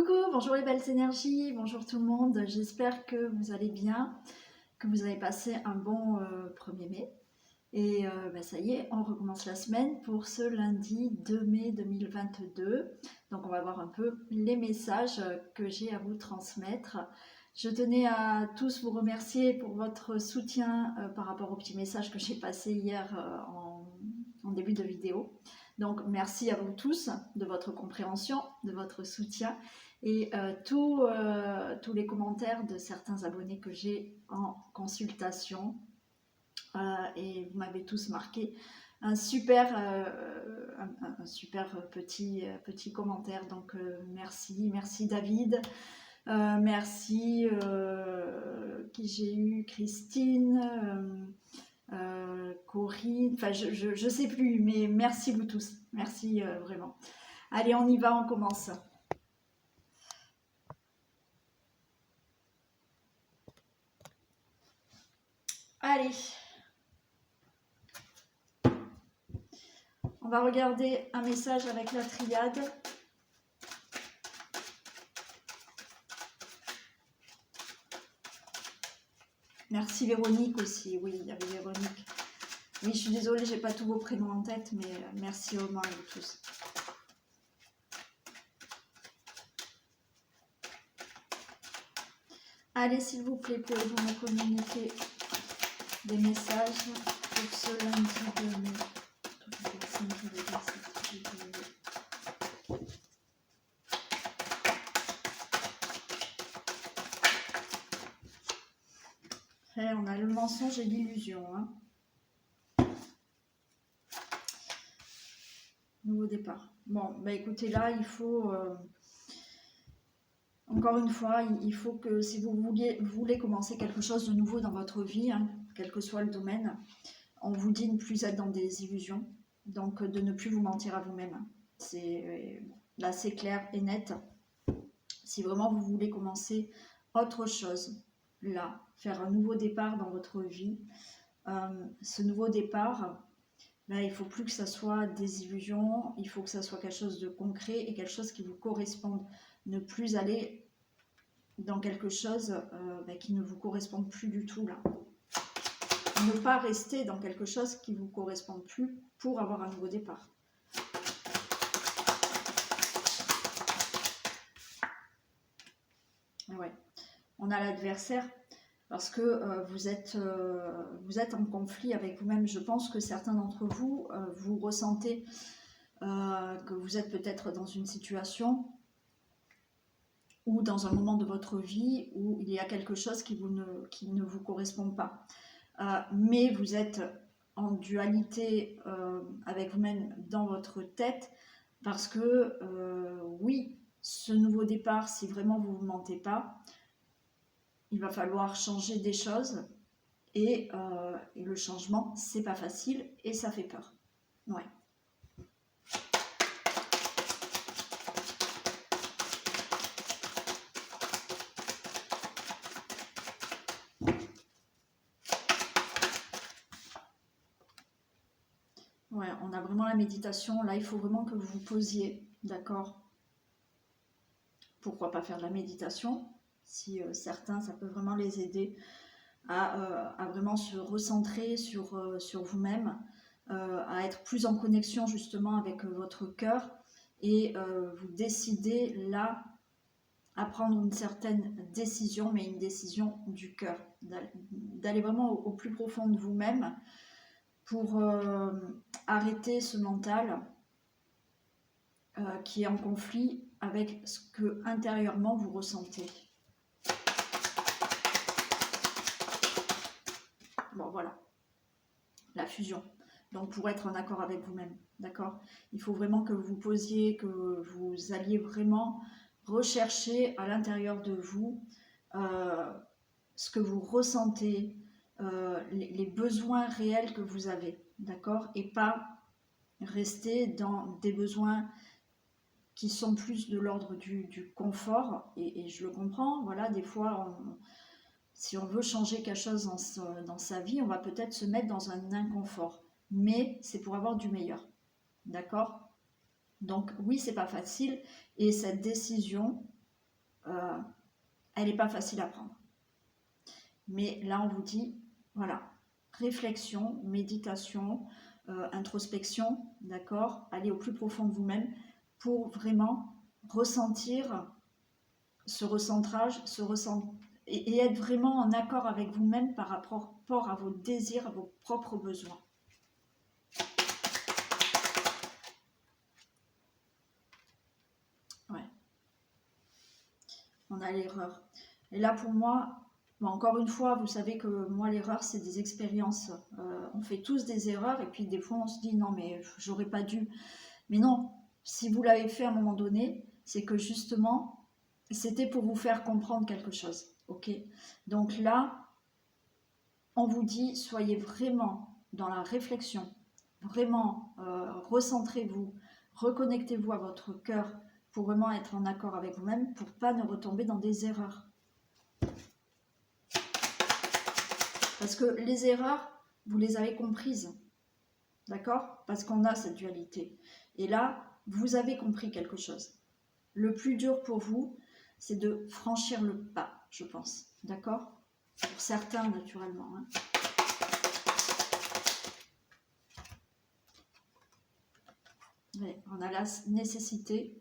Coucou, bonjour les belles énergies, bonjour tout le monde, j'espère que vous allez bien, que vous avez passé un bon 1er mai. Et ça y est, on recommence la semaine pour ce lundi 2 mai 2022. Donc on va voir un peu les messages que j'ai à vous transmettre. Je tenais à tous vous remercier pour votre soutien par rapport au petit message que j'ai passé hier en début de vidéo. Donc merci à vous tous de votre compréhension, de votre soutien et tous les commentaires de certains abonnés que j'ai en consultation. Et vous m'avez tous marqué un super petit commentaire. Donc merci David, merci qui j'ai eu, Christine, Corinne, enfin je sais plus, mais merci vous tous, merci vraiment. Allez, on y va, on commence. Allez, on va regarder un message avec la triade. Merci Véronique aussi, oui, il y avait Véronique. Oui, je suis désolée, j'ai pas tous vos prénoms en tête, mais merci au moins à vous tous. Allez, s'il vous plaît, pouvez-vous me communiquer des messages pour ce lundi 2 mai. Toutes les personnes qui regardent cette vidéo. On a le mensonge et l'illusion. Nouveau départ. Bon, bah écoutez, là, il faut... encore une fois, il faut que si vous voulez commencer quelque chose de nouveau dans votre vie, quel que soit le domaine, on vous dit de ne plus être dans des illusions, donc de ne plus vous mentir à vous-même. Là, c'est clair et net. Si vraiment vous voulez commencer autre chose, là, faire un nouveau départ dans votre vie, ce nouveau départ, là, il ne faut plus que ça soit des illusions, il faut que ça soit quelque chose de concret et quelque chose qui vous corresponde. Ne plus aller dans quelque chose qui ne vous corresponde plus du tout, là. Ne pas rester dans quelque chose qui ne vous correspond plus pour avoir un nouveau départ. Ouais. On a l'adversaire parce que vous êtes en conflit avec vous-même. Je pense que certains d'entre vous, vous ressentez que vous êtes peut-être dans une situation ou dans un moment de votre vie où il y a quelque chose qui ne vous correspond pas. Mais vous êtes en dualité avec vous-même dans votre tête parce que oui, ce nouveau départ, si vraiment vous ne vous mentez pas, il va falloir changer des choses et le changement, c'est pas facile et ça fait peur. Ouais. Ouais, on a vraiment la méditation. Là, il faut vraiment que vous vous posiez, d'accord? Pourquoi pas faire de la méditation? Si certains, ça peut vraiment les aider à vraiment se recentrer sur vous-même, à être plus en connexion justement avec votre cœur et vous décidez là à prendre une certaine décision, mais une décision du cœur, d'aller vraiment au plus profond de vous-même pour arrêter ce mental qui est en conflit avec ce que intérieurement vous ressentez. Bon, voilà, la fusion. Donc, pour être en accord avec vous-même, d'accord? Il faut vraiment que vous posiez, que vous alliez vraiment rechercher à l'intérieur de vous ce que vous ressentez, les besoins réels que vous avez, d'accord? Et pas rester dans des besoins qui sont plus de l'ordre du confort, et je le comprends, voilà, des fois, si on veut changer quelque chose dans sa vie, on va peut-être se mettre dans un inconfort, mais c'est pour avoir du meilleur, d'accord? Donc oui, c'est pas facile, et cette décision, elle n'est pas facile à prendre. Mais là, on vous dit, voilà, réflexion, méditation, introspection, d'accord? Allez au plus profond de vous-même pour vraiment ressentir ce recentrage, et être vraiment en accord avec vous-même par rapport à vos désirs, à vos propres besoins. Ouais. On a l'erreur. Et là, pour moi, bon, encore une fois, vous savez que moi, l'erreur, c'est des expériences. On fait tous des erreurs et puis des fois, on se dit non, mais j'aurais pas dû. Mais non, si vous l'avez fait à un moment donné, c'est que justement, c'était pour vous faire comprendre quelque chose. Ok? Donc là, on vous dit, soyez vraiment dans la réflexion, vraiment recentrez-vous, reconnectez-vous à votre cœur pour vraiment être en accord avec vous-même, pour pas ne retomber dans des erreurs. Parce que les erreurs, vous les avez comprises, d'accord? Parce qu'on a cette dualité. Et là, vous avez compris quelque chose. Le plus dur pour vous, c'est de franchir le pas, je pense, d'accord? Pour certains, naturellement, hein. Mais on a la nécessité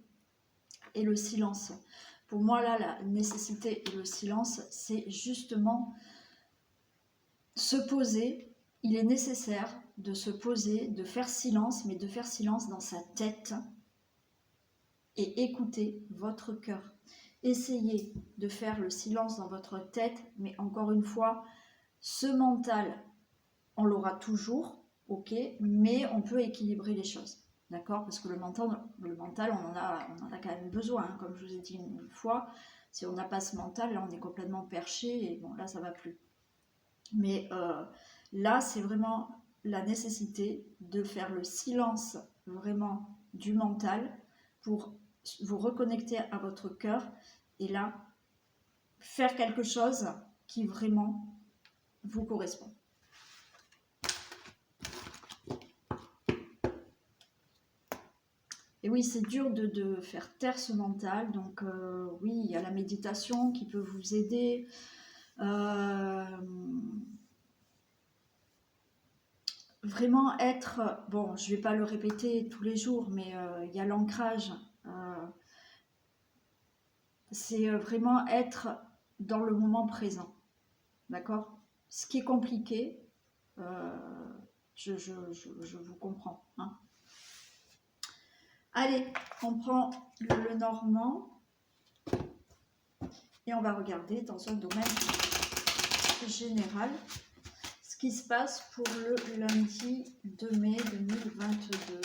et le silence. Pour moi, là, la nécessité et le silence, c'est justement se poser. Il est nécessaire de se poser, de faire silence, mais de faire silence dans sa tête et écouter votre cœur. Essayez de faire le silence dans votre tête, mais encore une fois, ce mental, on l'aura toujours, ok, mais on peut équilibrer les choses. D'accord? Parce que le mental on en a quand même besoin. Hein. Comme je vous ai dit une fois, si on n'a pas ce mental, là, on est complètement perché et bon, là, ça ne va plus. Mais là, c'est vraiment la nécessité de faire le silence vraiment du mental pour vous reconnecter à votre cœur et là, faire quelque chose qui vraiment vous correspond. Et oui, c'est dur de faire taire ce mental. Donc oui, il y a la méditation qui peut vous aider. Vraiment être, bon, je ne vais pas le répéter tous les jours, mais il y a l'ancrage. C'est vraiment être dans le moment présent. D'accord? Ce qui est compliqué, je vous comprends. Hein. Allez, on prend le normand et on va regarder dans un domaine général ce qui se passe pour le lundi 2 mai 2022.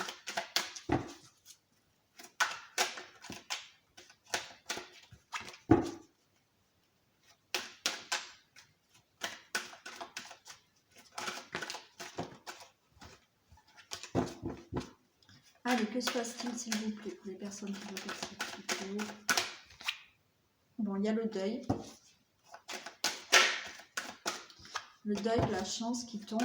Allez, que se passe-t-il s'il vous plaît pour les personnes qui veulent participer? Bon, il y a le deuil. Le deuil de la chance qui tombe.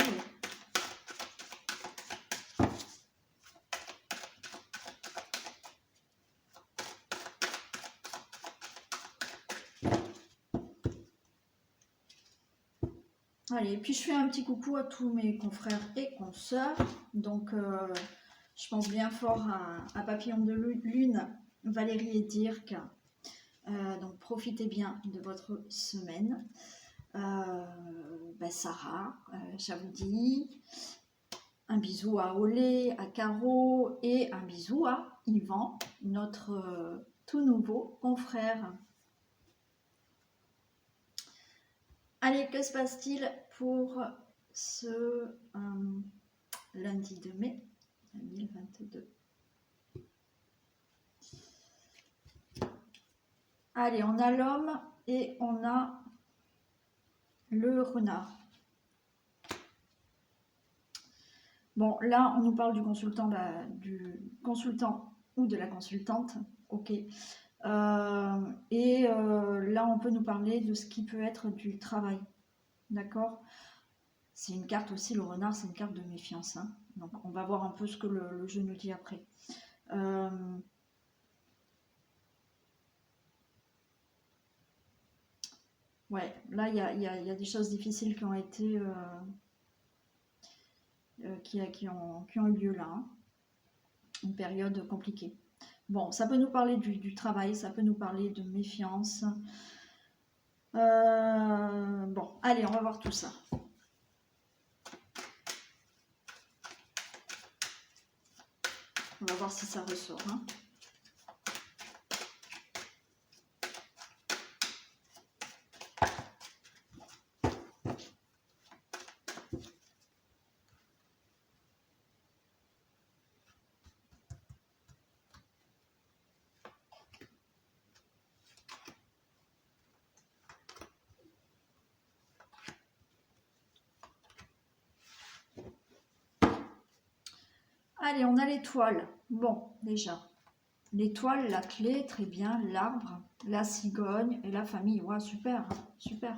Allez, puis je fais un petit coucou à tous mes confrères et consoeurs. Donc, je pense bien fort à Papillon de Lune, Valérie et Dirk. Donc, profitez bien de votre semaine. Sarah, Chavoudi, un bisou à Olé, à Caro et un bisou à Yvan, notre tout nouveau confrère. Allez, que se passe-t-il pour ce lundi 2 mai 2022? Allez, on a l'homme et on a le renard. Bon, là, on nous parle du consultant ou de la consultante. Ok. Là, on peut nous parler de ce qui peut être du travail. D'accord? C'est une carte aussi, le renard, c'est une carte de méfiance. Hein. Donc, on va voir un peu ce que le jeu nous dit après. Ouais, là, il y a des choses difficiles qui ont été, qui ont eu lieu là, hein. Une période compliquée. Bon, ça peut nous parler du travail, ça peut nous parler de méfiance. Bon, allez, on va voir tout ça. On va voir si ça ressort, hein. Allez, on a l'étoile. Bon, déjà. L'étoile, la clé, très bien. L'arbre, la cigogne et la famille. Ouais, super, super.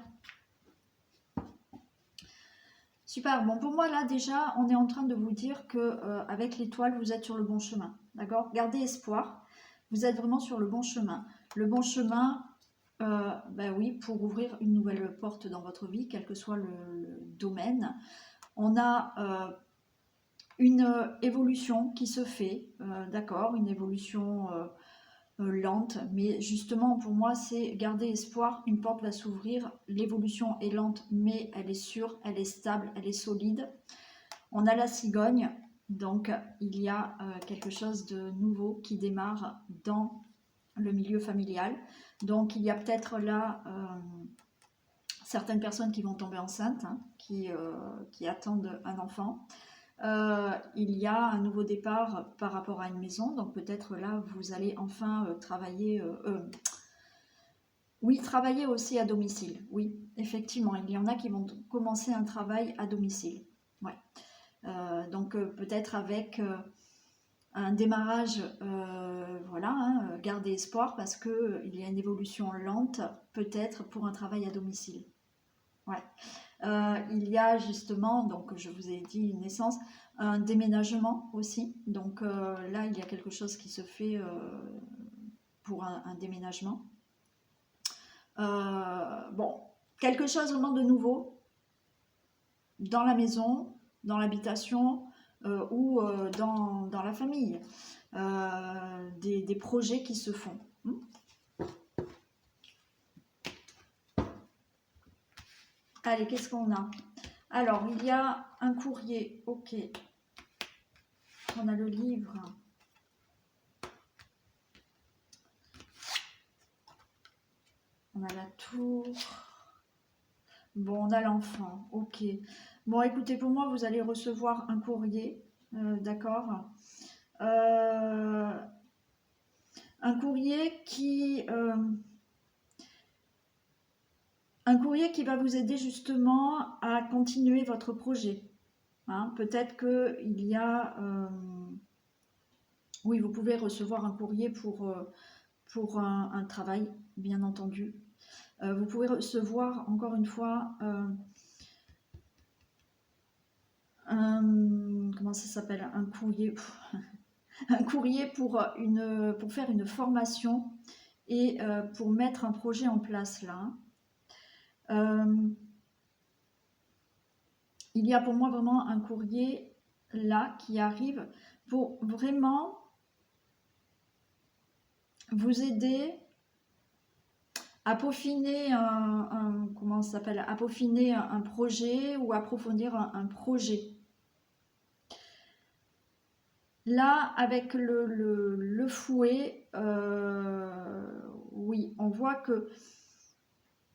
Super. Bon, pour moi, là, déjà, on est en train de vous dire que avec l'étoile, vous êtes sur le bon chemin. D'accord? Gardez espoir. Vous êtes vraiment sur le bon chemin. Le bon chemin, ben oui, pour ouvrir une nouvelle porte dans votre vie, quel que soit le domaine. On a une évolution qui se fait, d'accord, une évolution lente, mais justement pour moi c'est garder espoir, une porte va s'ouvrir, l'évolution est lente mais elle est sûre, elle est stable, elle est solide. On a la cigogne, donc il y a quelque chose de nouveau qui démarre dans le milieu familial, donc il y a peut-être là certaines personnes qui vont tomber enceintes, hein, qui attendent un enfant. Il y a un nouveau départ par rapport à une maison, donc peut-être là vous allez enfin travailler, oui, travailler aussi à domicile, oui, effectivement, il y en a qui vont commencer un travail à domicile, ouais. Donc peut-être avec un démarrage, voilà, hein, gardez espoir parce qu'il y a une évolution lente, peut-être pour un travail à domicile, ouais. Il y a justement, donc je vous ai dit une naissance, un déménagement aussi. Donc là, il y a quelque chose qui se fait pour un déménagement. Bon, quelque chose vraiment de nouveau dans la maison, dans l'habitation ou dans la famille. Des projets qui se font. Allez, qu'est-ce qu'on a? Alors, il y a un courrier, ok. On a le livre. On a la tour. Bon, on a l'enfant, ok. Bon, écoutez, pour moi, vous allez recevoir un courrier, d'accord? Un courrier qui va vous aider justement à continuer votre projet. Hein, peut-être qu'il y a... oui, vous pouvez recevoir un courrier pour un travail, bien entendu. Vous pouvez recevoir, encore une fois, comment ça s'appelle? Un courrier, un courrier pour faire une formation et pour mettre un projet en place là. Il y a pour moi vraiment un courrier là qui arrive pour vraiment vous aider à peaufiner comment ça s'appelle, à peaufiner un projet ou approfondir un projet. Là, avec le fouet, oui, on voit que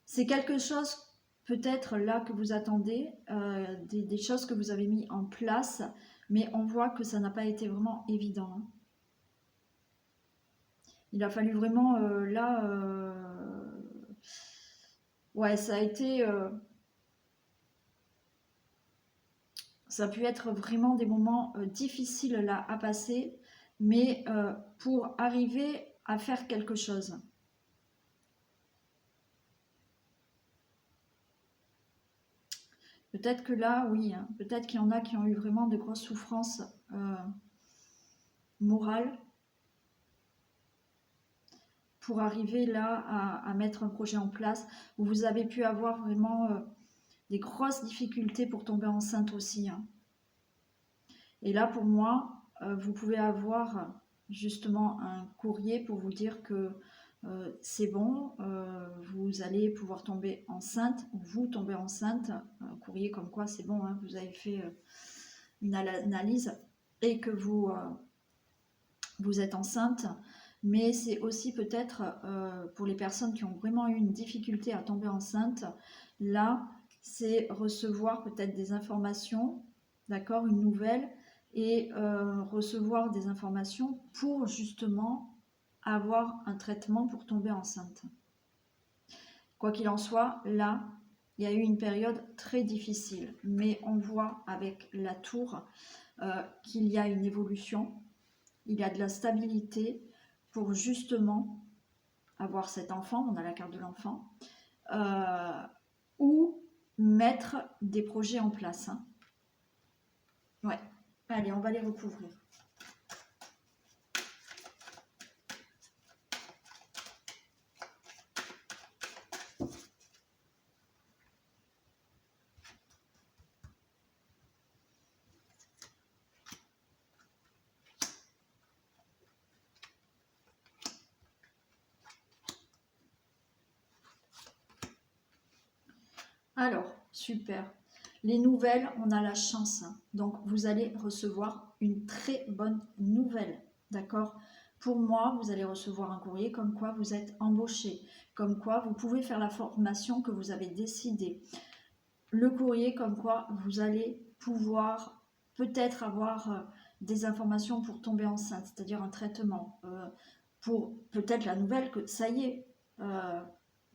c'est quelque chose peut-être là que vous attendez, des choses que vous avez mis en place, mais on voit que ça n'a pas été vraiment évident, hein. Il a fallu vraiment, là, ouais, ça a été... ça a pu être vraiment des moments difficiles là à passer, mais pour arriver à faire quelque chose. Peut-être que là, oui, hein, peut-être qu'il y en a qui ont eu vraiment de grosses souffrances morales. pour arriver là à mettre un projet en place, où vous avez pu avoir vraiment des grosses difficultés pour tomber enceinte aussi, hein. Et là, pour moi, vous pouvez avoir justement un courrier pour vous dire que c'est bon, vous allez pouvoir tomber enceinte, vous tombez enceinte, un courrier comme quoi c'est bon, hein, vous avez fait une analyse et que vous êtes enceinte. Mais c'est aussi peut-être pour les personnes qui ont vraiment eu une difficulté à tomber enceinte, là, c'est recevoir peut-être des informations, d'accord, une nouvelle, et recevoir des informations pour justement avoir un traitement pour tomber enceinte. Quoi qu'il en soit, là, il y a eu une période très difficile, mais on voit avec la tour qu'il y a une évolution, il y a de la stabilité pour justement avoir cet enfant, on a la carte de l'enfant, ou mettre des projets en place, hein. Ouais, allez, on va les recouvrir. Alors, super. Les nouvelles, on a la chance, hein. Donc, vous allez recevoir une très bonne nouvelle, d'accord? Pour moi, vous allez recevoir un courrier comme quoi vous êtes embauché, comme quoi vous pouvez faire la formation que vous avez décidé. Le courrier comme quoi vous allez pouvoir peut-être avoir des informations pour tomber enceinte, c'est-à-dire un traitement, pour peut-être la nouvelle que ça y est,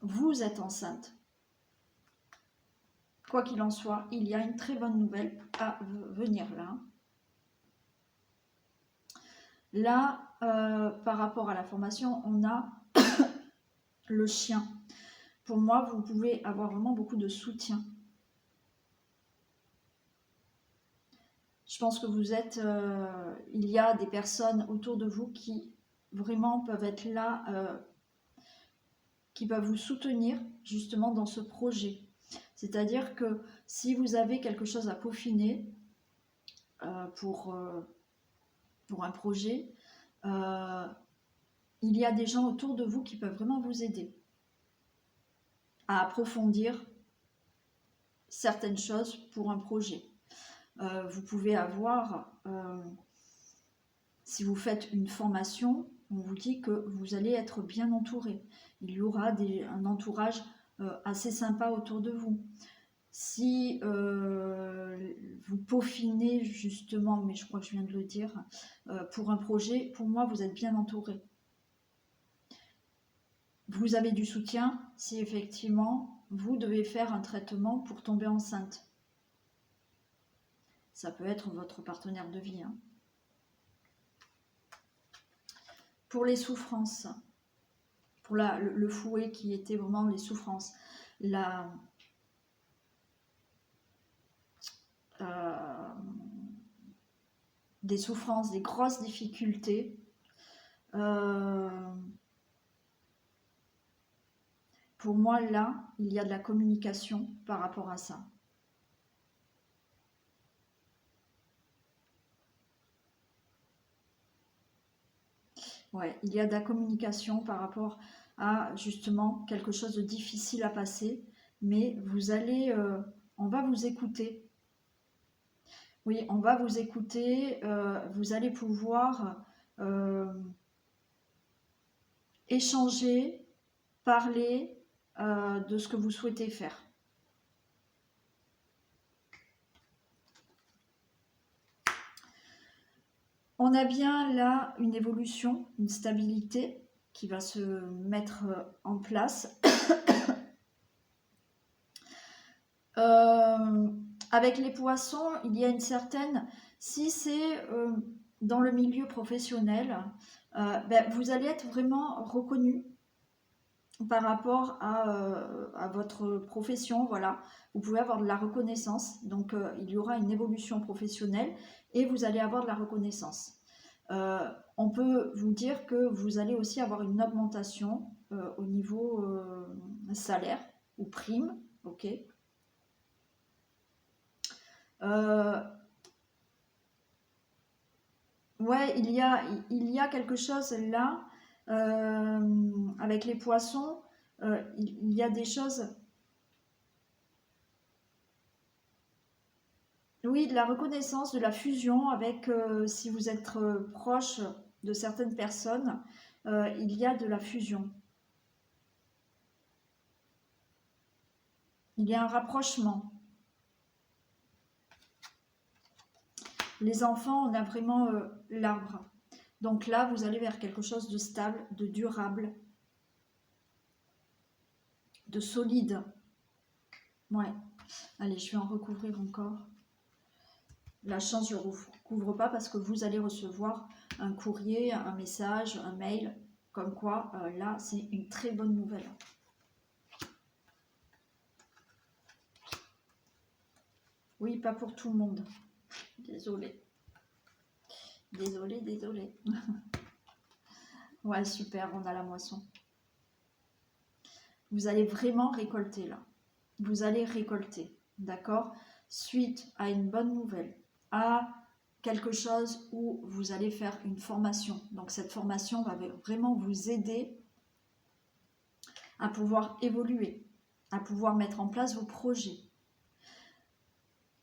vous êtes enceinte. Quoi qu'il en soit, il y a une très bonne nouvelle à venir là. Là, par rapport à la formation, on a le chien. Pour moi, vous pouvez avoir vraiment beaucoup de soutien. Je pense que vous êtes... il y a des personnes autour de vous qui vraiment peuvent être là, qui peuvent vous soutenir justement dans ce projet. C'est-à-dire que si vous avez quelque chose à peaufiner pour un projet, il y a des gens autour de vous qui peuvent vraiment vous aider à approfondir certaines choses pour un projet. Vous pouvez avoir, si vous faites une formation, on vous dit que vous allez être bien entouré. Il y aura un entourage assez sympa autour de vous. Si vous peaufinez justement, mais je crois que je viens de le dire, pour un projet, pour moi, vous êtes bien entouré. Vous avez du soutien si effectivement vous devez faire un traitement pour tomber enceinte. Ça peut être votre partenaire de vie, hein. Pour les souffrances, pour le fouet qui était vraiment les souffrances, des souffrances, des grosses difficultés, pour moi là, il y a de la communication par rapport à ça. Ouais, il y a de la communication par rapport à justement quelque chose de difficile à passer, mais vous allez, on va vous écouter. Oui, on va vous écouter, vous allez pouvoir échanger, parler de ce que vous souhaitez faire. On a bien là une évolution, une stabilité qui va se mettre en place. Avec les poissons, il y a une certaine... Si c'est dans le milieu professionnel, vous allez être vraiment reconnu par rapport à votre profession, voilà. Vous pouvez avoir de la reconnaissance, donc il y aura une évolution professionnelle et vous allez avoir de la reconnaissance. On peut vous dire que vous allez aussi avoir une augmentation au niveau salaire ou prime, ok. Ouais, il y a quelque chose là avec les poissons. Il y a des choses, oui, de la reconnaissance, de la fusion avec, si vous êtes proche de certaines personnes, il y a de la fusion. Il y a un rapprochement. Les enfants, on a vraiment l'arbre. Donc là, vous allez vers quelque chose de stable, de durable, de solide. Ouais. Allez, je vais en recouvrir encore. La chance, je ne recouvre pas parce que vous allez recevoir un courrier, un message, un mail, comme quoi, là, c'est une très bonne nouvelle. Oui, pas pour tout le monde. Désolée. Désolée. Ouais, super, on a la moisson. Vous allez vraiment récolter là. Vous allez récolter, d'accord? Suite à une bonne nouvelle, à quelque chose où vous allez faire une formation. Donc cette formation va vraiment vous aider à pouvoir évoluer, à pouvoir mettre en place vos projets.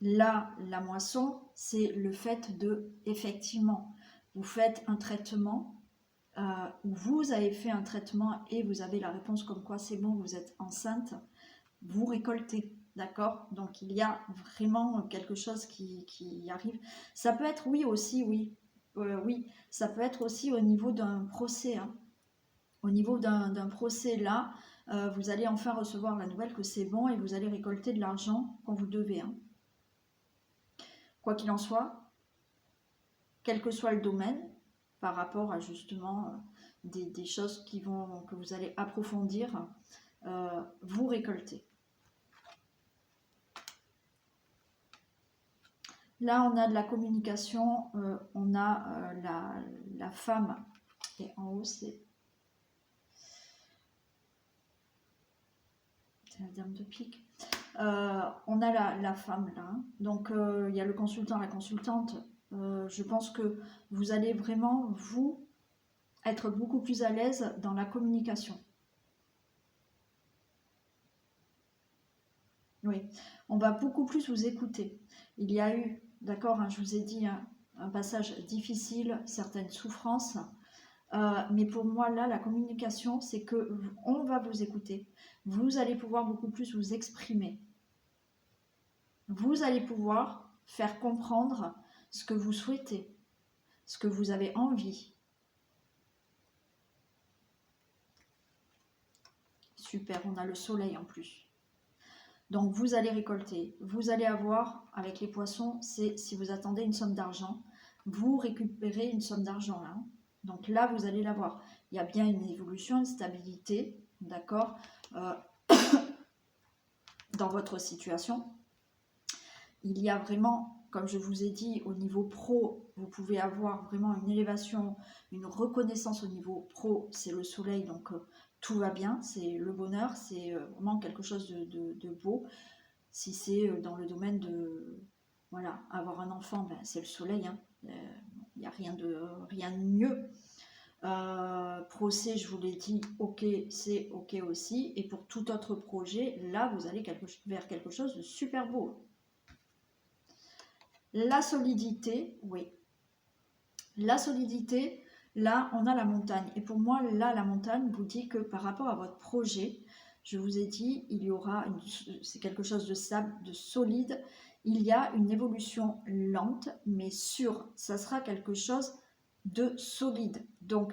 Là, la moisson, c'est le fait de, effectivement, vous faites un traitement, où vous avez fait un traitement et vous avez la réponse comme quoi c'est bon, vous êtes enceinte, vous récoltez, d'accord? Donc il y a vraiment quelque chose qui arrive. Ça peut être, oui aussi, oui, oui, ça peut être aussi au niveau d'un procès, hein. Au niveau d'un procès là, vous allez enfin recevoir la nouvelle que c'est bon et vous allez récolter de l'argent quand vous devez, hein. Quoi qu'il en soit, quel que soit le domaine, par rapport à justement des choses que vous allez approfondir, vous récoltez. Là, on a de la communication, on a la femme, et en haut, c'est la dame de pique. On a la femme là, hein. Donc il y a le consultant, la consultante. Je pense que vous allez vraiment, vous, être beaucoup plus à l'aise dans la communication. Oui, on va beaucoup plus vous écouter. Il y a eu, d'accord, hein, je vous ai dit, hein, un passage difficile, certaines souffrances, mais pour moi là, la communication, c'est que on va vous écouter. Vous allez pouvoir beaucoup plus vous exprimer. Vous allez pouvoir faire comprendre ce que vous souhaitez, ce que vous avez envie. Super, on a le soleil en plus. Donc vous allez récolter, vous allez avoir, avec les poissons, c'est si vous attendez une somme d'argent, vous récupérez une somme d'argent là. Donc là, vous allez l'avoir. Il y a bien une évolution, une stabilité, d'accord, dans votre situation. Il y a vraiment, comme je vous ai dit, au niveau pro, vous pouvez avoir vraiment une élévation, une reconnaissance au niveau pro, c'est le soleil, donc tout va bien, c'est le bonheur, c'est vraiment quelque chose de beau. Si c'est dans le domaine de, voilà, avoir un enfant, ben, c'est le soleil, hein. Il n'y a rien de mieux. Procès, je vous l'ai dit, ok, c'est ok aussi. Et pour tout autre projet, là, vous allez vers quelque chose de super beau. La solidité, oui. La solidité, là, on a la montagne. Et pour moi, là, la montagne vous dit que par rapport à votre projet, je vous ai dit, il y aura, c'est quelque chose de stable, de solide. Il y a une évolution lente, mais sûre. Ça sera quelque chose de solide. Donc,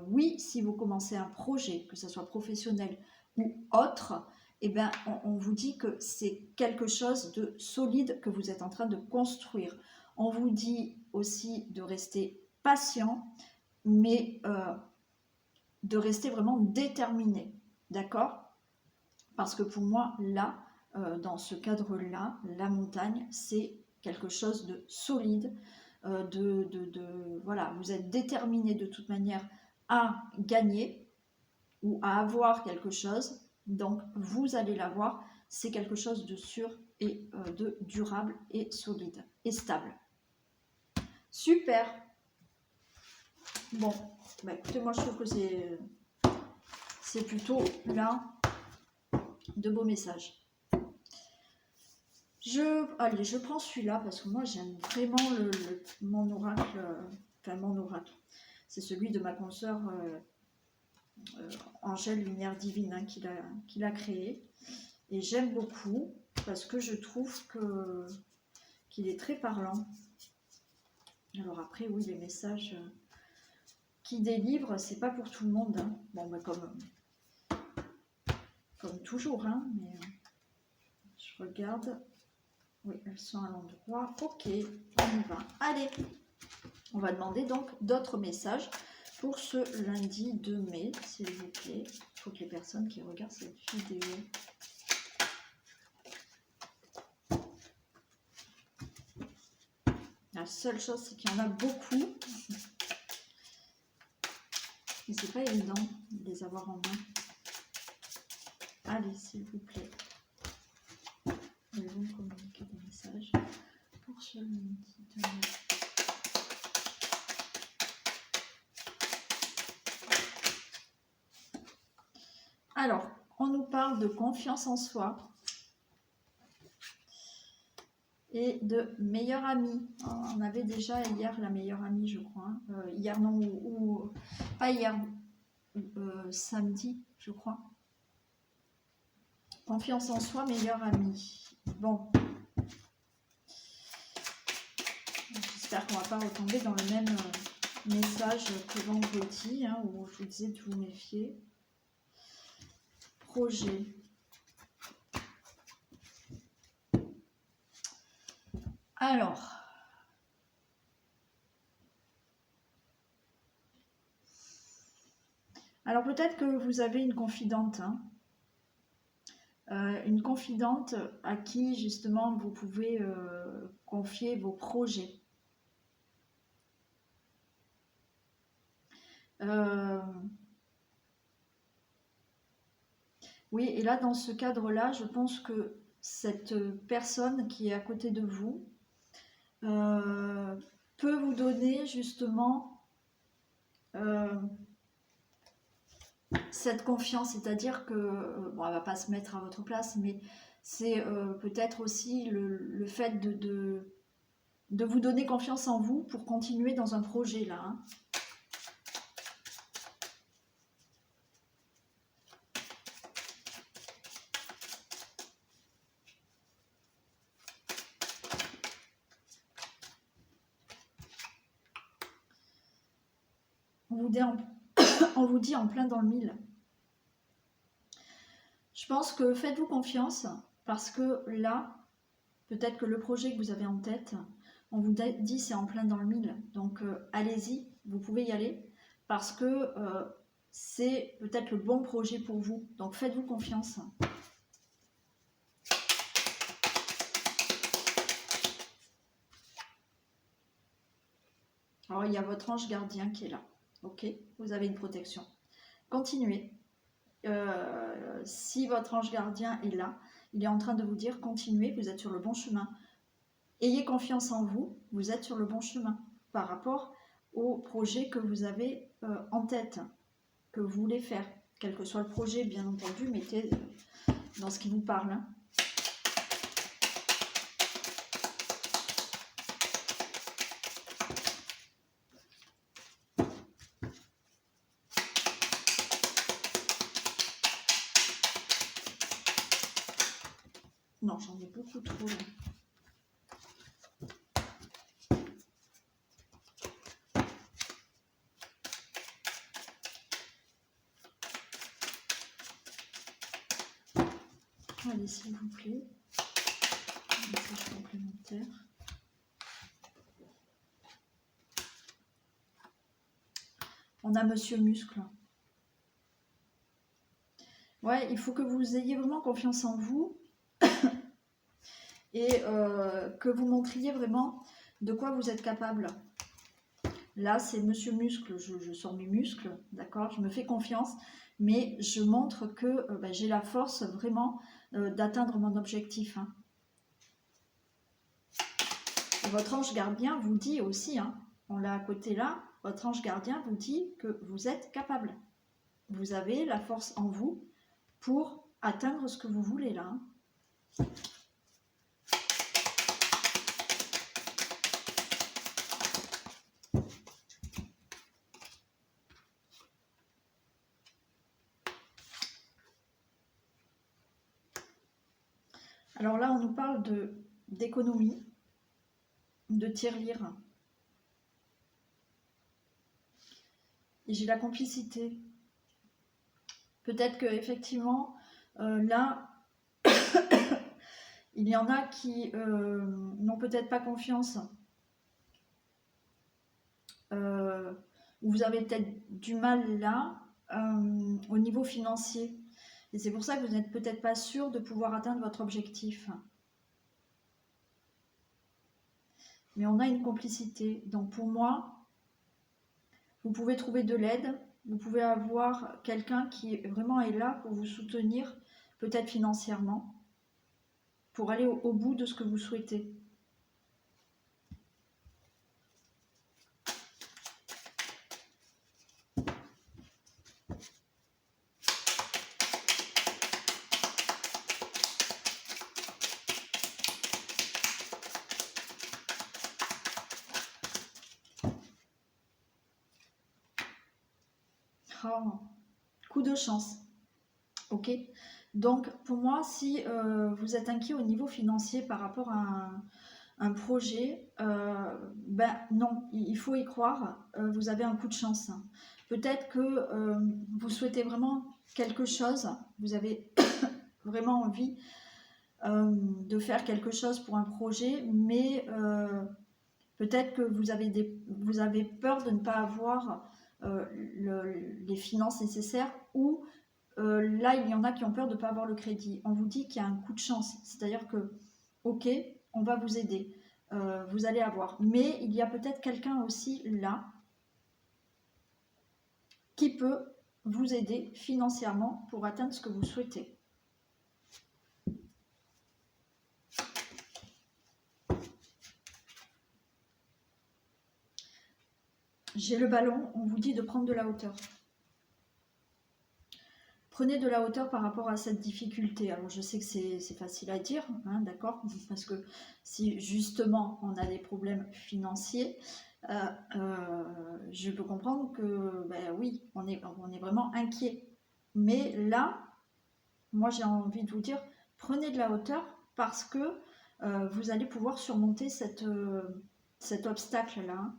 oui, si vous commencez un projet, que ce soit professionnel ou autre, eh ben, on vous dit que c'est quelque chose de solide que vous êtes en train de construire. On vous dit aussi de rester patient, mais de rester vraiment déterminé, d'accord? Parce que pour moi, là, dans ce cadre-là, la montagne, c'est quelque chose de solide. voilà, vous êtes déterminé de toute manière à gagner ou à avoir quelque chose, donc vous allez l'avoir, c'est quelque chose de sûr et de durable et solide et stable. Super. Bon, bah écoutez, moi je trouve que c'est plutôt là de beaux messages. Allez, je prends celui-là parce que moi j'aime vraiment mon oracle, enfin mon oracle. C'est celui de ma consoeur Angèle Lumière Divine hein, qu'il a créé. Et j'aime beaucoup parce que je trouve qu'il est très parlant. Alors après, oui, les messages qu'il délivre, c'est pas pour tout le monde. Hein. Bon, bah, comme toujours, hein, mais je regarde. Oui, elles sont à l'endroit. Ok, on y va. Allez, on va demander donc d'autres messages pour ce lundi 2 mai, s'il vous plaît. Toutes les personnes qui regardent cette vidéo. La seule chose, c'est qu'il y en a beaucoup. Mais c'est pas évident de les avoir en main. Allez, s'il vous plaît. Ils vont communiquer des messages pour ce lundi 2 mai. Alors, on nous parle de confiance en soi et de meilleur ami. On avait déjà hier la meilleure amie, je crois. Hier, non, ou pas hier, samedi, je crois. Confiance en soi, meilleur ami. Bon. J'espère qu'on ne va pas retomber dans le même message que vendredi, hein, où je vous disais de vous méfier. Projet. Alors peut-être que vous avez une confidente, hein, une confidente à qui justement vous pouvez confier vos projets. Oui, et là dans ce cadre-là, je pense que cette personne qui est à côté de vous peut vous donner justement cette confiance, c'est-à-dire que, bon, elle va pas se mettre à votre place, mais c'est peut-être aussi le fait de vous donner confiance en vous pour continuer dans un projet là. Hein. On vous dit en plein dans le mille. Je pense que faites-vous confiance parce que là, peut-être que le projet que vous avez en tête, on vous dit c'est en plein dans le mille. Donc allez-y, vous pouvez y aller parce que c'est peut-être le bon projet pour vous. Donc faites-vous confiance. Alors il y a votre ange gardien qui est là. Ok, vous avez une protection. Continuez. Si votre ange gardien est là, il est en train de vous dire continuez, vous êtes sur le bon chemin. Ayez confiance en vous, vous êtes sur le bon chemin par rapport au projet que vous avez en tête, que vous voulez faire. Quel que soit le projet, bien entendu, mettez dans ce qui vous parle. Hein. Non, j'en ai beaucoup trop. Là. Allez, s'il vous plaît. Un message complémentaire. On a Monsieur Muscle. Ouais, il faut que vous ayez vraiment confiance en vous et que vous montriez vraiment De quoi vous êtes capable? Là, c'est Monsieur Muscle, je sors mes muscles, d'accord? Je me fais confiance, mais je montre que j'ai la force vraiment d'atteindre mon objectif. Hein. Votre ange gardien vous dit aussi, hein, on l'a à côté là, votre ange gardien vous dit que vous êtes capable. Vous avez la force en vous pour atteindre ce que vous voulez là. Hein. Alors là, on nous parle d'économie, de tirelire. Et j'ai la complicité. Peut-être qu'effectivement, là, il y en a qui n'ont peut-être pas confiance. Vous avez peut-être du mal là, au niveau financier. Et c'est pour ça que vous n'êtes peut-être pas sûr de pouvoir atteindre votre objectif. Mais on a une complicité. Donc pour moi, vous pouvez trouver de l'aide. Vous pouvez avoir quelqu'un qui vraiment est là pour vous soutenir, peut-être financièrement, pour aller au bout de ce que vous souhaitez. Oh, coup de chance. Ok. Donc pour moi, si vous êtes inquiet au niveau financier par rapport à un projet, ben non, il faut y croire. Vous avez un coup de chance. Peut-être que vous souhaitez vraiment quelque chose. Vous avez vraiment envie de faire quelque chose pour un projet, mais peut-être que vous avez peur de ne pas avoir les finances nécessaires ou là, il y en a qui ont peur de ne pas avoir le crédit. On vous dit qu'il y a un coup de chance, c'est-à-dire que, ok, on va vous aider, vous allez avoir. Mais il y a peut-être quelqu'un aussi là qui peut vous aider financièrement pour atteindre ce que vous souhaitez. J'ai le ballon, on vous dit de prendre de la hauteur. Prenez de la hauteur par rapport à cette difficulté. Alors je sais que c'est facile à dire, hein, d'accord, parce que si justement on a des problèmes financiers, je peux comprendre que ben, oui, on est vraiment inquiet. Mais là, moi j'ai envie de vous dire, prenez de la hauteur parce que vous allez pouvoir surmonter cet obstacle-là. Hein.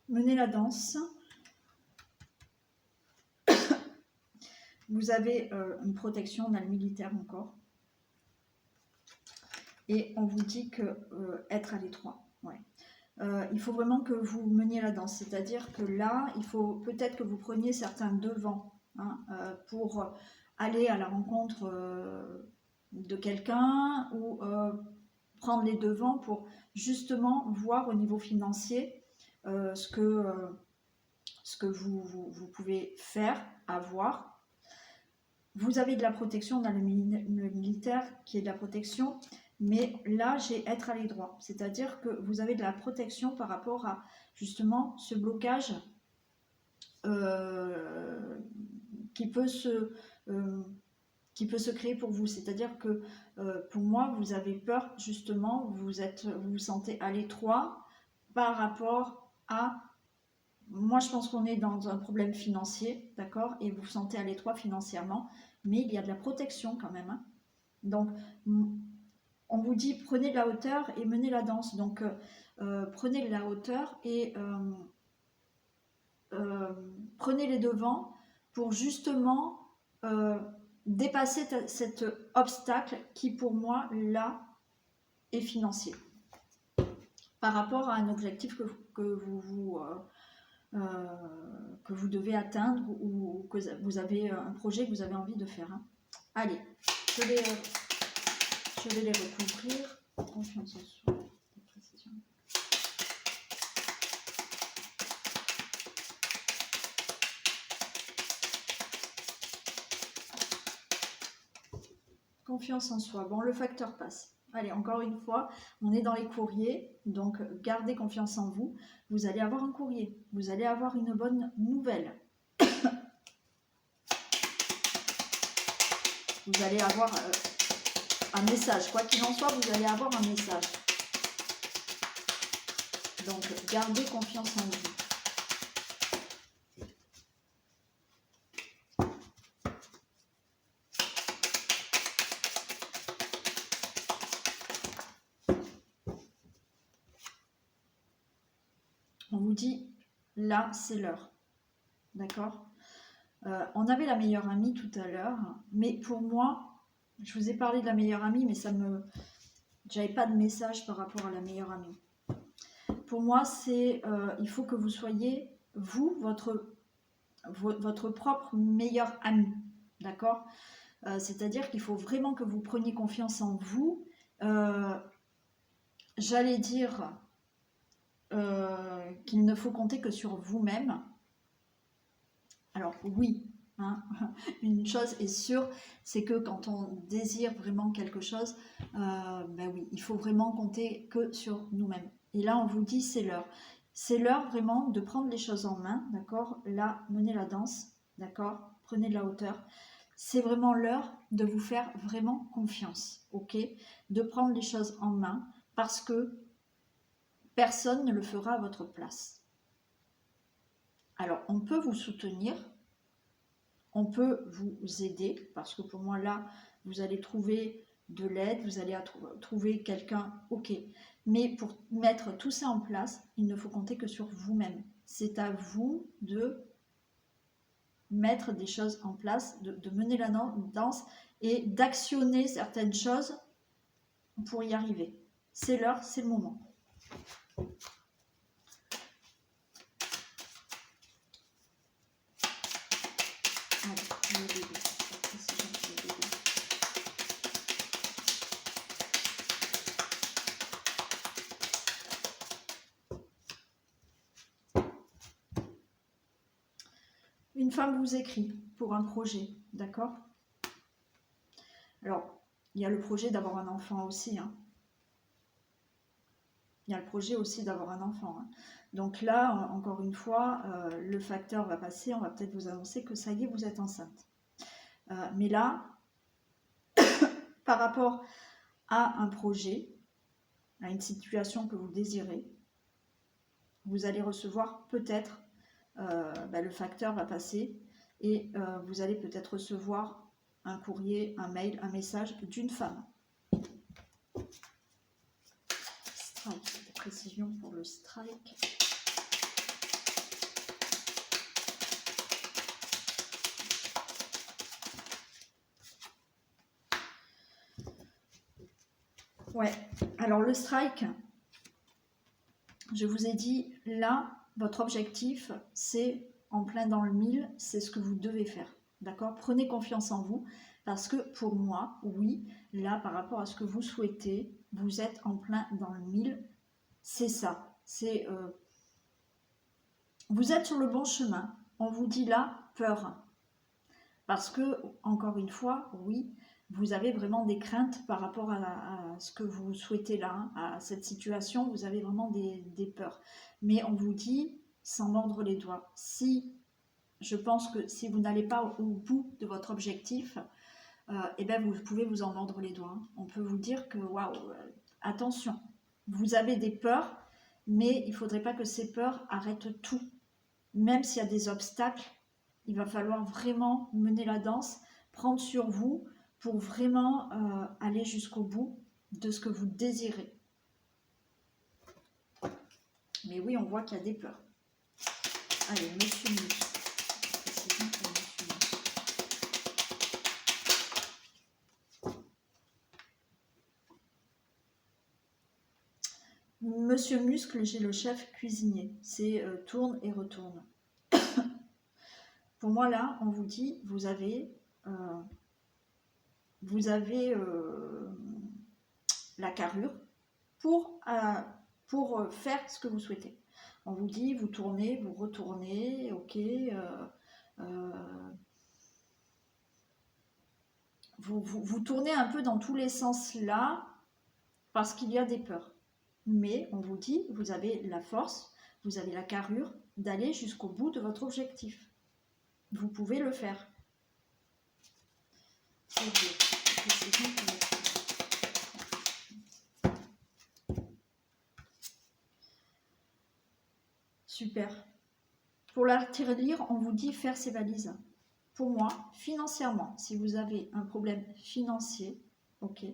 Menez la danse. Vous avez une protection, on a le militaire encore. Et on vous dit que être à l'étroit. Ouais. Il faut vraiment que vous meniez la danse. C'est-à-dire que là, il faut peut-être que vous preniez certains devants hein, pour aller à la rencontre de quelqu'un ou prendre les devants pour justement voir au niveau financier ce que vous pouvez faire, avoir. Vous avez de la protection dans le militaire qui est de la protection, mais là j'ai être à l'étroit, c'est-à-dire que vous avez de la protection par rapport à justement ce blocage qui peut se créer pour vous, c'est-à-dire que pour moi vous avez peur justement, vous vous sentez à l'étroit par rapport à moi, je pense qu'on est dans un problème financier, d'accord, et vous vous sentez à l'étroit financièrement, mais il y a de la protection quand même. Hein. Donc, on vous dit prenez de la hauteur et menez la danse. Donc, prenez de la hauteur et prenez les devants pour justement dépasser cet obstacle qui pour moi là est financier par rapport à un objectif que vous devez atteindre ou que vous avez un projet que vous avez envie de faire. Hein. Allez, je vais les recouvrir. Confiance en soi. Précision. Confiance en soi. Bon, le facteur passe. Allez, encore une fois, on est dans les courriers, donc gardez confiance en vous. Vous allez avoir un courrier, vous allez avoir une bonne nouvelle. Vous allez avoir un message. Quoi qu'il en soit, vous allez avoir un message. Donc, gardez confiance en vous. On vous dit, là, c'est l'heure. D'accord ? On avait la meilleure amie tout à l'heure, mais pour moi, je vous ai parlé de la meilleure amie, mais j'avais pas de message par rapport à la meilleure amie. Pour moi, il faut que vous soyez, vous, votre propre meilleur ami, d'accord ? C'est-à-dire qu'il faut vraiment que vous preniez confiance en vous. J'allais dire qu'il ne faut compter que sur vous-même. Alors oui, hein, une chose est sûre, c'est que quand on désire vraiment quelque chose, ben oui, il faut vraiment compter que sur nous-mêmes. Et là, on vous dit, c'est l'heure. C'est l'heure vraiment de prendre les choses en main, d'accord ? Là, menez la danse, d'accord ? Prenez de la hauteur. C'est vraiment l'heure de vous faire vraiment confiance, ok ? De prendre les choses en main parce que personne ne le fera à votre place. Alors, on peut vous soutenir, on peut vous aider, parce que pour moi, là, vous allez trouver de l'aide, vous allez trouver quelqu'un, ok. Mais pour mettre tout ça en place, il ne faut compter que sur vous-même. C'est à vous de mettre des choses en place, de mener la danse et d'actionner certaines choses pour y arriver. C'est l'heure, c'est le moment. Une femme vous écrit pour un projet, d'accord? Alors, il y a le projet d'avoir un enfant aussi. Hein. Il y a le projet aussi d'avoir un enfant. Hein. Donc là, encore une fois, le facteur va passer. On va peut-être vous annoncer que ça y est, vous êtes enceinte. Mais là, par rapport à un projet, à une situation que vous désirez, vous allez recevoir peut-être, le facteur va passer et vous allez peut-être recevoir un courrier, un mail, un message d'une femme. Strike, précision pour le strike. Ouais, alors le strike, je vous ai dit, là, votre objectif, c'est en plein dans le mille, c'est ce que vous devez faire. D'accord ? Prenez confiance en vous, parce que pour moi, oui, là, par rapport à ce que vous souhaitez, vous êtes en plein dans le mille, c'est ça. Vous êtes sur le bon chemin. On vous dit là, peur. Parce que, encore une fois, oui, vous avez vraiment des craintes par rapport à ce que vous souhaitez là, hein, à cette situation, vous avez vraiment des peurs. Mais on vous dit, sans mordre les doigts, je pense que si vous n'allez pas au bout de votre objectif, vous pouvez vous en mordre les doigts. Hein. On peut vous dire que, waouh, attention, vous avez des peurs, mais il ne faudrait pas que ces peurs arrêtent tout. Même s'il y a des obstacles, il va falloir vraiment mener la danse, prendre sur vous pour vraiment aller jusqu'au bout de ce que vous désirez. Mais oui, on voit qu'il y a des peurs. Allez, monsieur Mus. Précision pour monsieur Monsieur Muscle, j'ai le chef cuisinier. C'est tourne et retourne. Pour moi, là, on vous dit, vous avez la carrure pour faire ce que vous souhaitez. On vous dit, vous tournez, vous retournez, ok. Vous tournez un peu dans tous les sens là, parce qu'il y a des peurs. Mais on vous dit, vous avez la force, vous avez la carrure d'aller jusqu'au bout de votre objectif. Vous pouvez le faire. Super. Pour la tirelire, on vous dit faire ses valises. Pour moi, financièrement, si vous avez un problème financier, ok,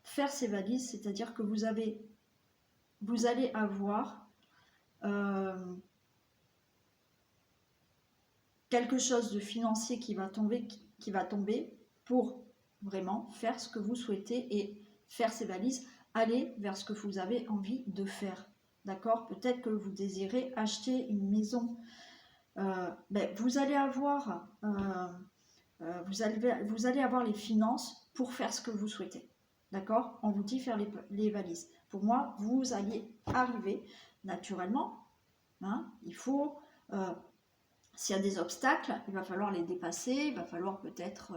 faire ses valises, c'est-à-dire que vous allez avoir quelque chose de financier qui va tomber pour vraiment faire ce que vous souhaitez et faire ces valises, aller vers ce que vous avez envie de faire. D'accord? Peut-être que vous désirez acheter une maison. Vous allez avoir vous allez avoir les finances pour faire ce que vous souhaitez. D'accord? On vous dit faire les valises. Pour moi, vous allez arriver naturellement. Hein, il faut... s'il y a des obstacles, il va falloir les dépasser, il va falloir peut-être,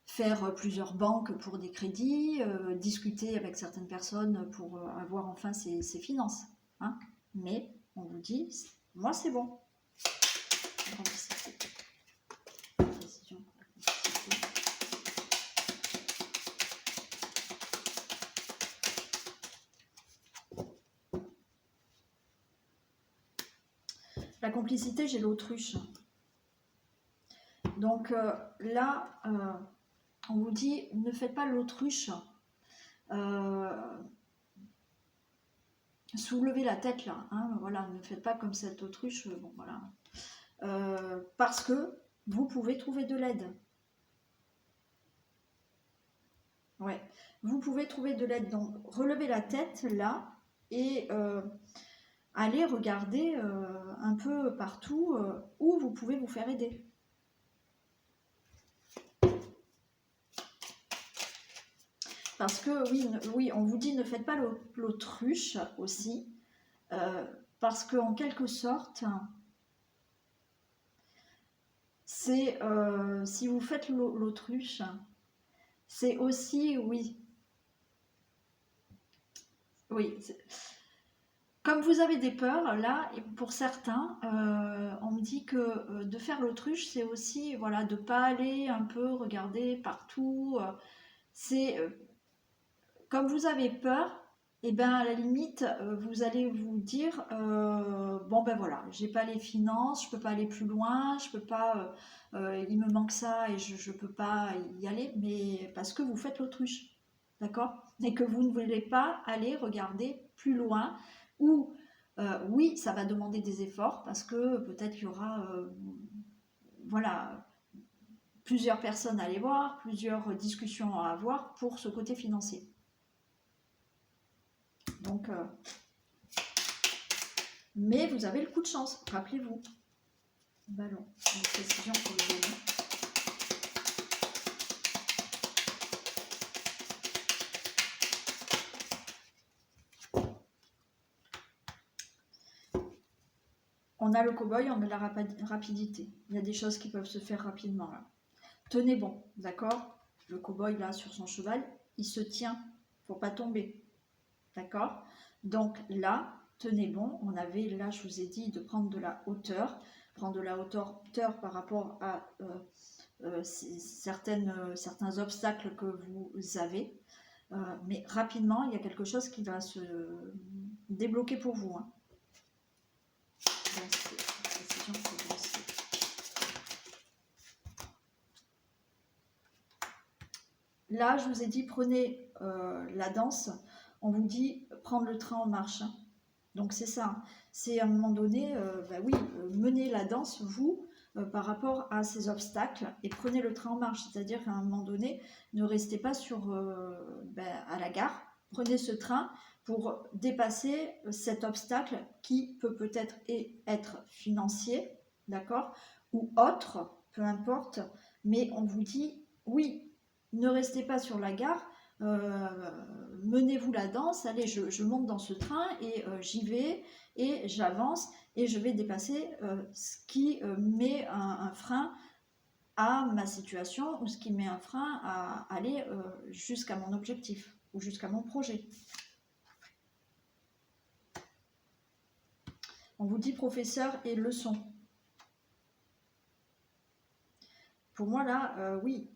faire plusieurs banques pour des crédits, discuter avec certaines personnes pour avoir enfin ses finances. Hein. Mais on vous dit, moi c'est bon. La complicité, j'ai l'autruche. Donc là, on vous dit, ne faites pas l'autruche. Soulevez la tête là. Hein, voilà, ne faites pas comme cette autruche. Bon, voilà. Parce que vous pouvez trouver de l'aide. Ouais, vous pouvez trouver de l'aide. Donc, relevez la tête là et allez regarder un peu partout où vous pouvez vous faire aider. Parce que oui, on vous dit ne faites pas l'autruche aussi, parce qu'en quelque sorte, c'est si vous faites l'autruche, c'est aussi, oui, comme vous avez des peurs, là, pour certains, on me dit que de faire l'autruche, c'est aussi, voilà, de ne pas aller un peu regarder partout, c'est... comme vous avez peur, et ben à la limite, vous allez vous dire bon ben voilà, j'ai pas les finances, je peux pas aller plus loin, je peux pas, il me manque ça et je peux pas y aller, mais parce que vous faites l'autruche, d'accord? Et que vous ne voulez pas aller regarder plus loin, ou oui, ça va demander des efforts parce que peut-être qu'il y aura voilà, plusieurs personnes à aller voir, plusieurs discussions à avoir pour ce côté financier. Donc, mais vous avez le coup de chance, rappelez-vous. Ballon, une précision pour le ballon. On a le cow-boy, on a la rapidité. Il y a des choses qui peuvent se faire rapidement là. Tenez bon, d'accord? Le cow-boy là sur son cheval, il se tient, faut pas tomber, d'accord? Donc là, tenez bon, on avait là, je vous ai dit de prendre de la hauteur, par rapport à certains obstacles que vous avez, mais rapidement, il y a quelque chose qui va se débloquer pour vous. Hein. Là, je vous ai dit, prenez la danse, on vous dit prendre le train en marche. Hein. Donc c'est ça, c'est à un moment donné, menez la danse, vous, par rapport à ces obstacles, et prenez le train en marche. C'est-à-dire qu'à un moment donné, ne restez pas à la gare, Prenez ce train pour dépasser cet obstacle qui peut peut-être être financier, d'accord, ou autre, peu importe, mais on vous dit, oui, ne restez pas sur la gare, menez-vous la danse, allez, je monte dans ce train et j'y vais et j'avance et je vais dépasser ce qui met un frein à ma situation ou ce qui met un frein à aller jusqu'à mon objectif ou jusqu'à mon projet. On vous dit professeur et leçon. Pour moi là, oui,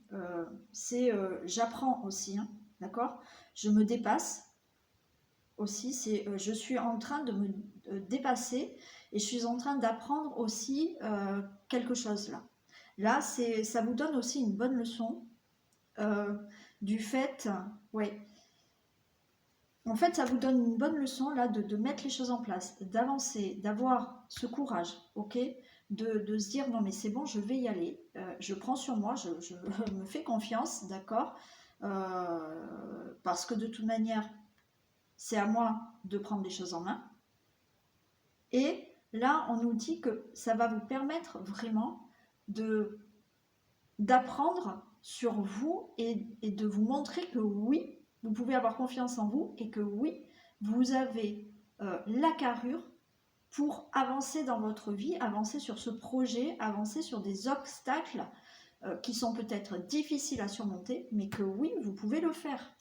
c'est j'apprends aussi, hein, d'accord. Je me dépasse aussi, c'est je suis en train de me dépasser et je suis en train d'apprendre aussi quelque chose là. Là, ça vous donne aussi une bonne leçon du fait, ouais. En fait, ça vous donne une bonne leçon là de mettre les choses en place, d'avancer, d'avoir ce courage, ok, de se dire non mais c'est bon, je vais y aller, je prends sur moi, je me fais confiance, d'accord, parce que de toute manière, c'est à moi de prendre les choses en main. Et là, on nous dit que ça va vous permettre vraiment d'apprendre sur vous et de vous montrer que oui, vous pouvez avoir confiance en vous et que oui, vous avez la carrure pour avancer dans votre vie, avancer sur ce projet, avancer sur des obstacles qui sont peut-être difficiles à surmonter, mais que oui, vous pouvez le faire.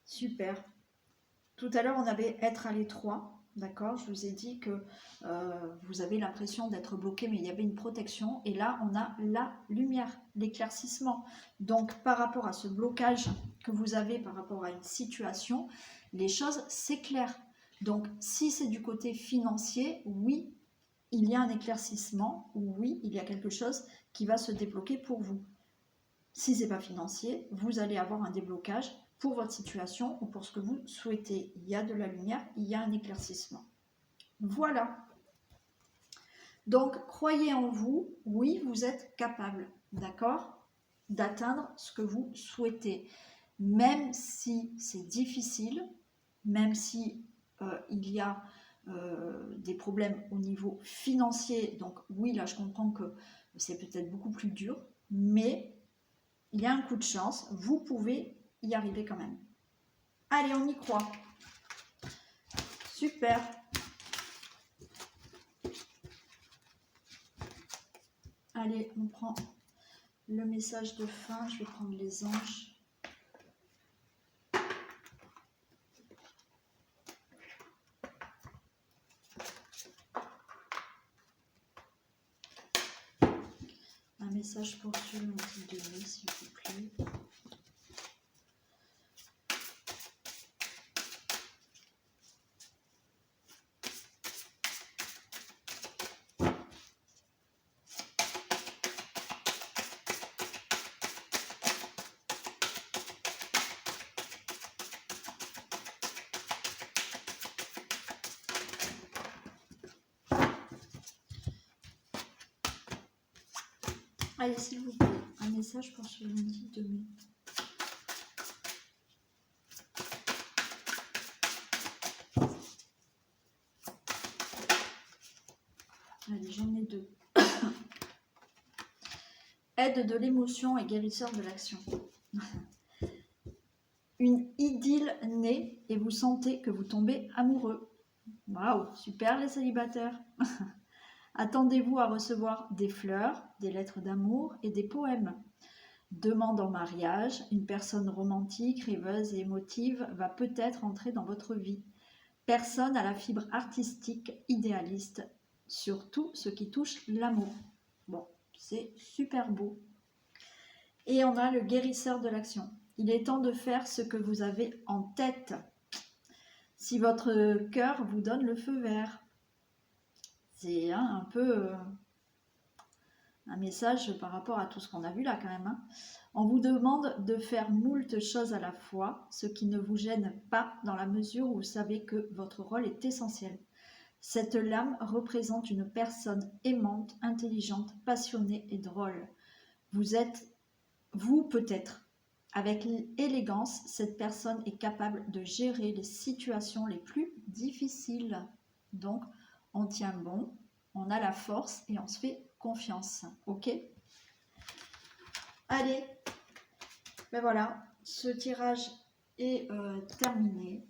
Super. Tout à l'heure, on avait être à l'étroit, d'accord? Je vous ai dit que vous avez l'impression d'être bloqué, mais il y avait une protection. Et là, on a la lumière, l'éclaircissement. Donc, par rapport à ce blocage que vous avez par rapport à une situation, les choses s'éclairent. Donc, si c'est du côté financier, oui, il y a un éclaircissement, oui, il y a quelque chose qui va se débloquer pour vous. Si ce n'est pas financier, vous allez avoir un déblocage pour votre situation ou pour ce que vous souhaitez. Il y a de la lumière, il y a un éclaircissement. Voilà. Donc, croyez en vous. Oui, vous êtes capable, d'accord, d'atteindre ce que vous souhaitez. Même si c'est difficile, même si il y a des problèmes au niveau financier. Donc, oui, là, je comprends que c'est peut-être beaucoup plus dur, mais il y a un coup de chance. Vous pouvez y arriver quand même. Allez, on y croit. Super. Allez, on prend le message de fin. Je vais prendre les anges. Un message pour ce lundi de mai, s'il vous plaît. Allez, s'il vous plaît, un message pour ce lundi de mai. Allez, j'en ai deux. Aide de l'émotion et guérisseur de l'action. Une idylle naît et vous sentez que vous tombez amoureux. Waouh, super les célibataires. Attendez-vous à recevoir des fleurs, des lettres d'amour et des poèmes. Demande en mariage, une personne romantique, rêveuse et émotive va peut-être entrer dans votre vie. Personne à la fibre artistique, idéaliste, sur tout ce qui touche l'amour. Bon, c'est super beau. Et on a le guérisseur de l'action. Il est temps de faire ce que vous avez en tête. Si votre cœur vous donne le feu vert. C'est un peu un message par rapport à tout ce qu'on a vu là quand même. Hein. On vous demande de faire moult choses à la fois, ce qui ne vous gêne pas dans la mesure où vous savez que votre rôle est essentiel. Cette lame représente une personne aimante, intelligente, passionnée et drôle. Vous peut-être, avec élégance, cette personne est capable de gérer les situations les plus difficiles. Donc, on tient bon, on a la force et on se fait confiance. Ok? Allez, ben voilà, ce tirage est terminé.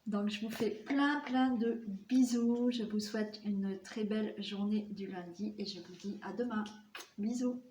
Donc, je vous fais plein de bisous. Je vous souhaite une très belle journée du lundi et je vous dis à demain. Bisous.